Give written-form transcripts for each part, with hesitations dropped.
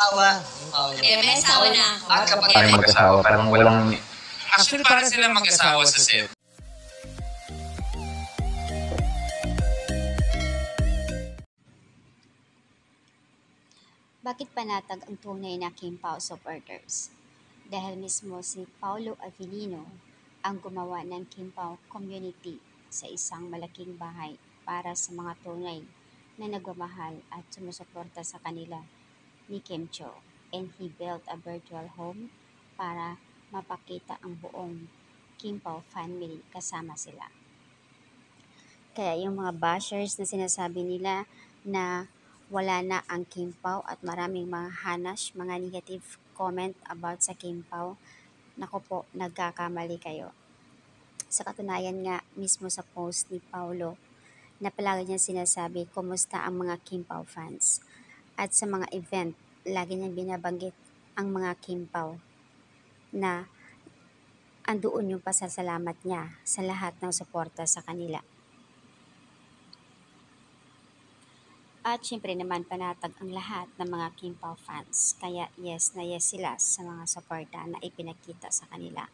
Asawa, yung Paolo. May asawa na. At kapatid. Parang mag-asawa, parang walang... Actually, para silang mag-asawa sa set. Bakit panatag ang tunay na Kim Pao supporters? Dahil mismo si Paulo Avellino ang gumawa ng Kim Pao community sa isang malaking bahay para sa mga tunay na nagmamahal at sumusuporta sa kanila ni Kim Cho, and he built a virtual home para mapakita ang buong Kim Pao family kasama sila. Kaya yung mga bashers na sinasabi nila na wala na ang Kim Pao at maraming mga hanash, mga negative comment about sa Kim Pao, naku po, nagkakamali kayo. Sa katunayan nga, mismo sa post ni Paulo, na palagi niya sinasabi kumusta ang mga Kim Pao fans. At sa mga event, lagi niyang binabanggit ang mga Kim Pao na andoon yung pasasalamat niya sa lahat ng suporta sa kanila. At syempre naman panatag ang lahat ng mga Kim Pao fans. Kaya yes na yes sila sa mga suporta na ipinakita sa kanila.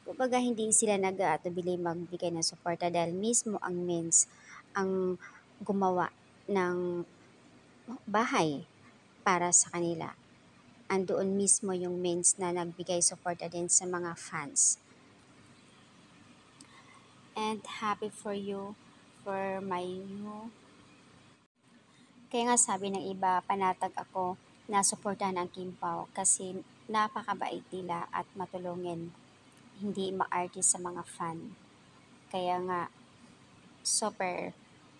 Kumbaga hindi sila nag-aatubili magbigay ng suporta dahil mismo ang Mins ang gumawa ng bahay para sa kanila. Andoon mismo yung Mins na nagbigay suporta din sa mga fans. And happy for you for my new. Kaya nga sabi ng iba, panatag ako na suportahan ang Kim Pao kasi napakabait nila at matulungin, hindi maarte sa mga fan. Kaya nga, super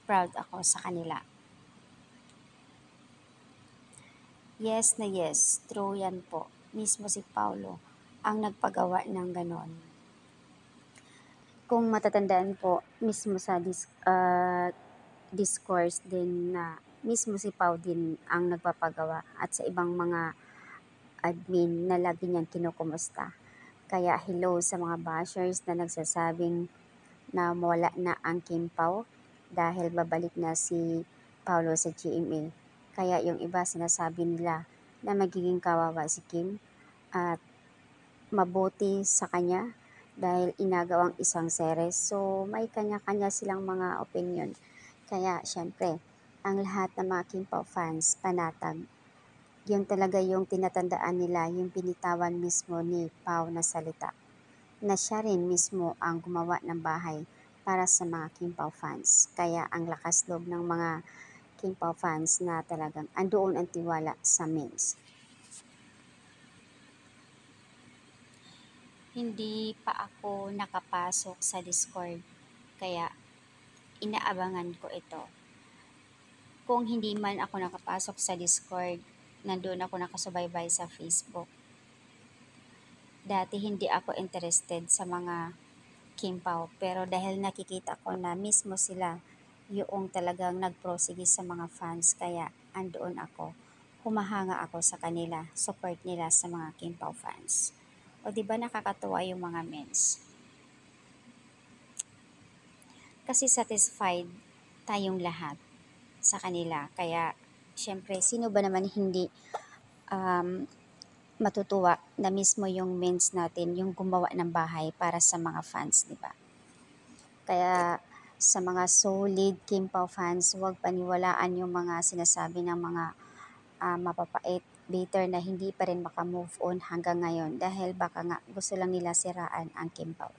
proud ako sa kanila. Yes na yes, true yan po. Mismo si Paulo ang nagpagawa ng ganon. Kung matatandaan po, mismo sa discourse din na mismo si Pao din ang nagpapagawa at sa ibang mga admin na lagi niyang kinukumusta. Kaya hello sa mga bashers na nagsasabing na mawala na ang Kim Pao dahil babalik na si Paulo sa GMA. Kaya yung iba sinasabi nila na magiging kawawa si Kim at mabuti sa kanya dahil inagaw ang isang series. So may kanya-kanya silang mga opinion. Kaya syempre, ang lahat ng mga Kim Pao fans panatag. Yun talaga yung tinatandaan nila, yung binitawan mismo ni Pao na salita. Na siya rin mismo ang gumawa ng bahay para sa mga Kim Pao fans. Kaya ang lakas loob ng mga Kim Pao fans na talagang andoon ang tiwala sa Mins. Hindi pa ako nakapasok sa Discord, kaya inaabangan ko ito. Kung hindi man ako nakapasok sa Discord, nandun ako nakasubaybay sa Facebook. Dati hindi ako interested sa mga Kim Pao, pero dahil nakikita ko na mismo sila yung talagang nagprosige sa mga fans, kaya andoon ako. Humahanga ako sa kanila, support nila sa mga Kim Pao fans. O diba nakakatuwa yung mga Mins? Kasi satisfied tayong lahat sa kanila. Kaya, syempre, sino ba naman hindi matutuwa na mismo yung Mins natin, yung gumawa ng bahay para sa mga fans, di ba? Kaya, sa mga solid Kim Pao fans, huwag paniwalaan yung mga sinasabi ng mga mapapait, bitter na hindi pa rin makamove on hanggang ngayon dahil baka nga gusto lang nila siraan ang Kim Pao.